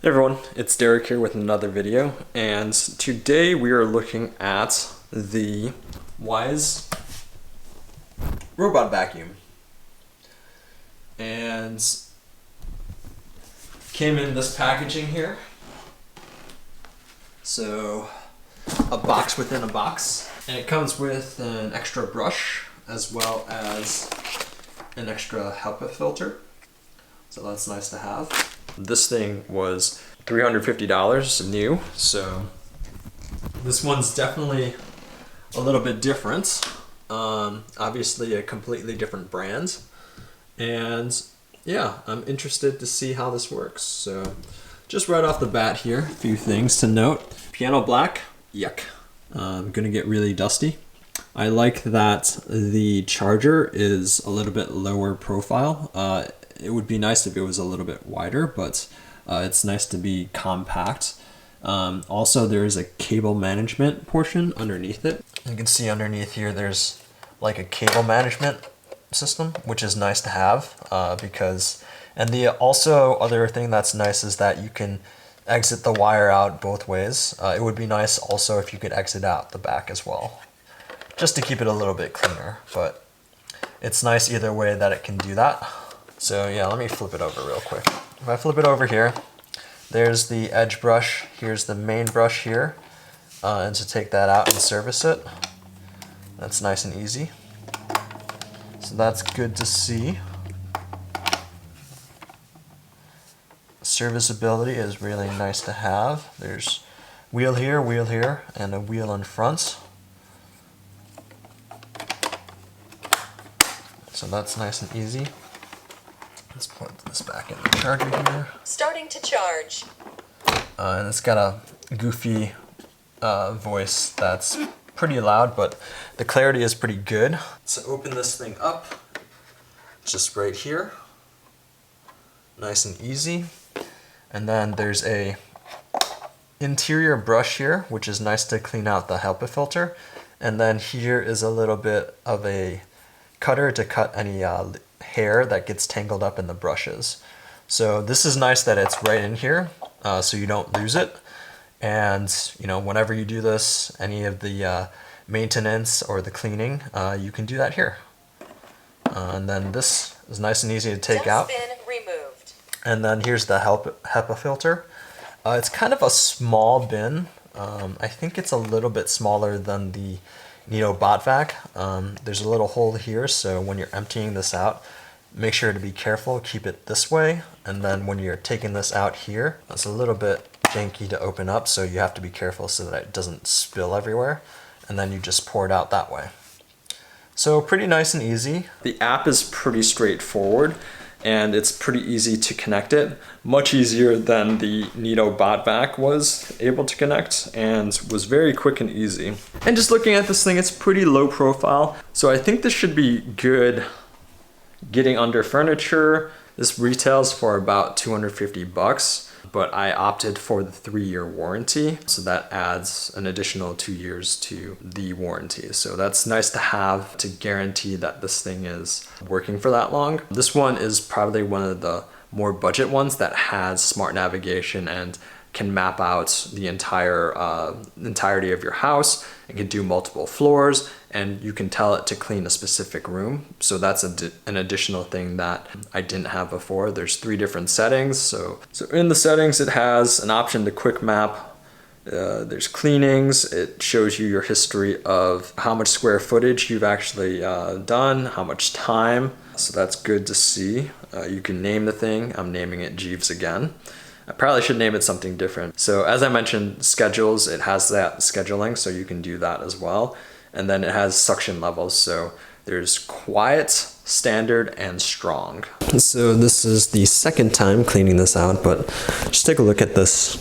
Hey everyone, it's Derrick here with another video, and today we are looking at the Wyze robot vacuum. And came in this packaging here. So a box within a box, and it comes with an extra brush as well as an extra Hepa filter. So that's nice to have. This thing was $350 new, so this one's definitely a little bit different. Obviously a completely different brand, and yeah, I'm interested to see how this works. So just right off the bat here, a few things to note. Piano black, yuck. Gonna get really dusty. I like that the charger is a little bit lower profile. It would be nice if it was a little bit wider, but it's nice to be compact. Also, there's a cable management portion underneath it. You can see underneath here there's like a cable management system, which is nice to have and the also other thing that's nice is that you can exit the wire out both ways. It would be nice also if you could exit out the back as well, just to keep it a little bit cleaner, but it's nice either way that it can do that. So yeah, let me flip it over real quick. If I flip it over here, there's the edge brush, here's the main brush here, and to take that out and service it, that's nice and easy. So that's good to see. Serviceability is really nice to have. There's wheel here, and a wheel in front. So that's nice and easy. Let's plug this back in the charger here. Starting to charge. And it's got a goofy voice that's pretty loud, but the clarity is pretty good. So open this thing up, just right here. Nice and easy. And then there's a interior brush here, which is nice to clean out the Hepa filter. And then here is a little bit of a cutter to cut any hair that gets tangled up in the brushes. So this is nice that it's right in here, so you don't lose it. And you know, whenever you do this, any of the maintenance or the cleaning, you can do that here. And then this is nice and easy to take out. Dustbin removed. And then here's the Hepa filter. It's kind of a small bin. I think it's a little bit smaller than the Neato bot vac. There's a little hole here, so when you're emptying this out, make sure to be careful, keep it this way, and then when you're taking this out here, it's a little bit janky to open up, so you have to be careful so that it doesn't spill everywhere, and then you just pour it out that way. So pretty nice and easy. The app is pretty straightforward, and it's pretty easy to connect it. Much easier than the Neato bot vac was able to connect, and was very quick and easy. And just looking at this thing, it's pretty low profile, so I think this should be good getting under furniture. This retails for about 250 bucks, but I opted for the 3-year warranty, so that adds an additional 2 years to the warranty. So that's nice to have to guarantee that this thing is working for that long. This one is probably one of the more budget ones that has smart navigation and can map out the entirety of your house and can do multiple floors, and you can tell it to clean a specific room. So that's an additional thing that I didn't have before. There's 3 different settings. So in the settings, it has an option to quick map. There's cleanings. It shows you your history of how much square footage you've actually done, how much time. So that's good to see. You can name the thing. I'm naming it Jeeves again. I probably should name it something different. So as I mentioned, schedules, it has that scheduling, so you can do that as well. And then it has suction levels, so there's quiet, standard, and strong. So this is the second time cleaning this out, but just take a look at this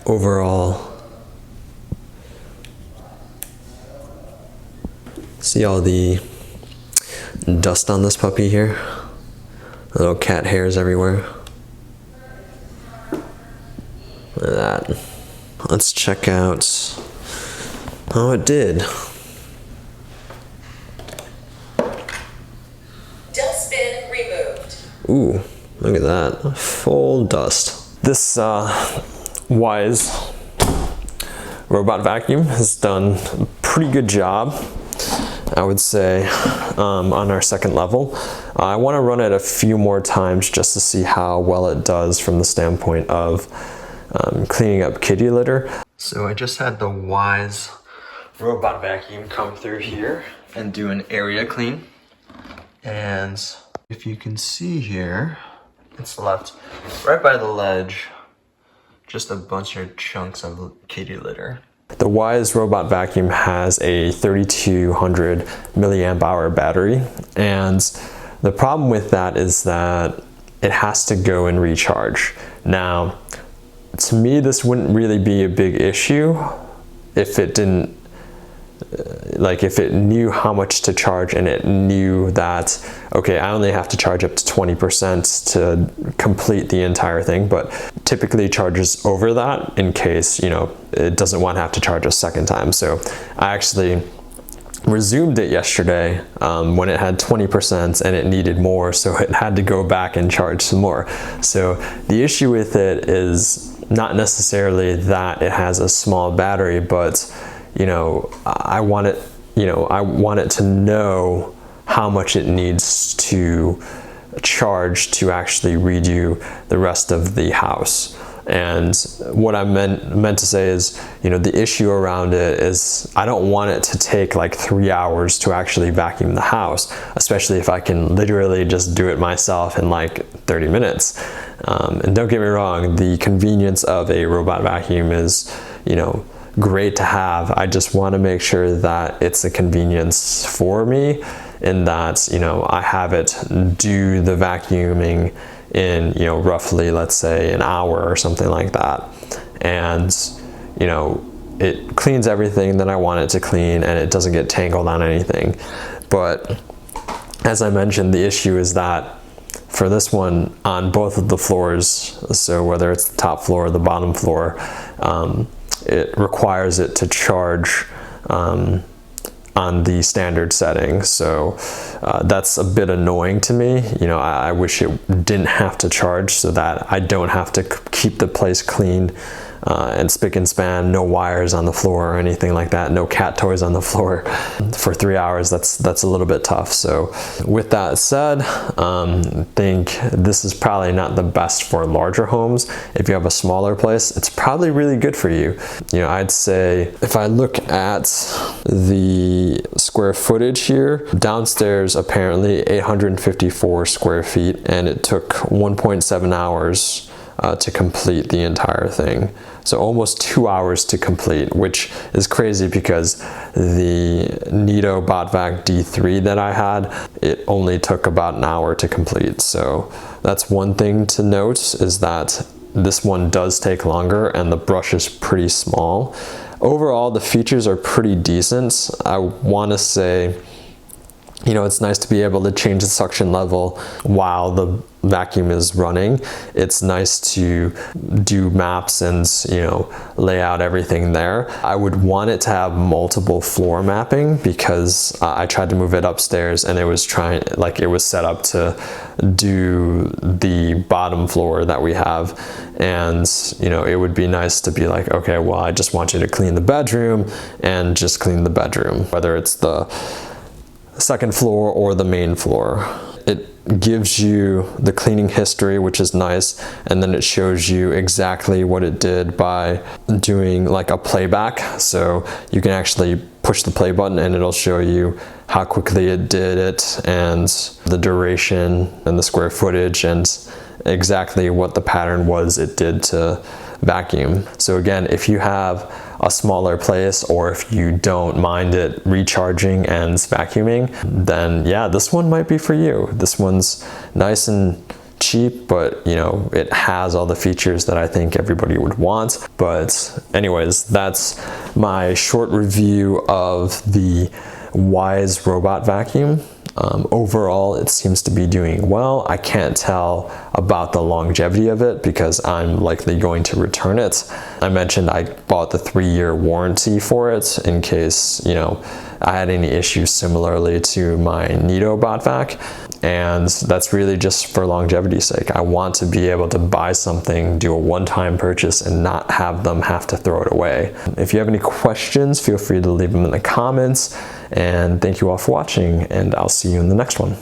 overall. See all the dust on this puppy here? Little cat hairs everywhere. Look at that. Let's check out how it did. Dustbin removed. Ooh, look at that. Full dust. This Wyze robot vacuum has done a pretty good job, I would say, on our second level. I want to run it a few more times just to see how well it does from the standpoint of cleaning up kitty litter. So I just had the Wyze robot vacuum come through here and do an area clean. And if you can see here, it's left right by the ledge just a bunch of chunks of kitty litter. The Wyze robot vacuum has a 3200 milliamp hour battery, and the problem with that is that it has to go and recharge. Now, to me, this wouldn't really be a big issue if it didn't, if it knew how much to charge and it knew that, okay, I only have to charge up to 20% to complete the entire thing, but typically charges over that in case, it doesn't want to have to charge a second time. So I actually resumed it yesterday when it had 20% and it needed more, so it had to go back and charge some more. So the issue with it is not necessarily that it has a small battery, but I want it to know how much it needs to charge to actually redo the rest of the house. And what I meant to say is, the issue around it is I don't want it to take like 3 hours to actually vacuum the house, especially if I can literally just do it myself in like 30 minutes. And don't get me wrong, the convenience of a robot vacuum is, great to have. I just want to make sure that it's a convenience for me, in that, I have it do the vacuuming in, roughly, let's say, an hour or something like that. And, it cleans everything that I want it to clean and it doesn't get tangled on anything. But as I mentioned, the issue is that for this one, on both of the floors, so whether it's the top floor or the bottom floor, it requires it to charge on the standard setting. So that's a bit annoying to me. I wish it didn't have to charge so that I don't have to keep the place clean and spick and span, no wires on the floor or anything like that, no cat toys on the floor for 3 hours. That's a little bit tough. So with that said, I think this is probably not the best for larger homes. If you have a smaller place, it's probably really good for you. I'd say if I look at the square footage here, downstairs apparently 854 square feet, and it took 1.7 hours to complete the entire thing. So almost 2 hours to complete, which is crazy because the Neato BotVac D3 that I had, it only took about an hour to complete. So that's one thing to note, is that this one does take longer and the brush is pretty small. Overall, the features are pretty decent. I want to say, it's nice to be able to change the suction level while the vacuum is running. It's nice to do maps and, lay out everything there. I would want it to have multiple floor mapping because I tried to move it upstairs and it was set up to do the bottom floor that we have. And, it would be nice to be like, okay, well, I just want you to clean the bedroom and just clean the bedroom, whether it's the second floor or the main floor. It gives you the cleaning history, which is nice, and then it shows you exactly what it did by doing like a playback. So you can actually push the play button and it'll show you how quickly it did it and the duration and the square footage and exactly what the pattern was it did to vacuum. So again, if you have a smaller place, or if you don't mind it recharging and vacuuming, then yeah, this one might be for you. This one's nice and cheap, but it has all the features that I think everybody would want. But anyways, that's my short review of the Wyze robot vacuum. Overall, it seems to be doing well. I can't tell about the longevity of it because I'm likely going to return it. I mentioned I bought the 3-year warranty for it in case, I had any issues similarly to my Nito bot vac, and that's really just for longevity's sake. I want to be able to buy something, do a one-time purchase, and not have them have to throw it away. If you have any questions, feel free to leave them in the comments, and thank you all for watching, and I'll see you in the next one.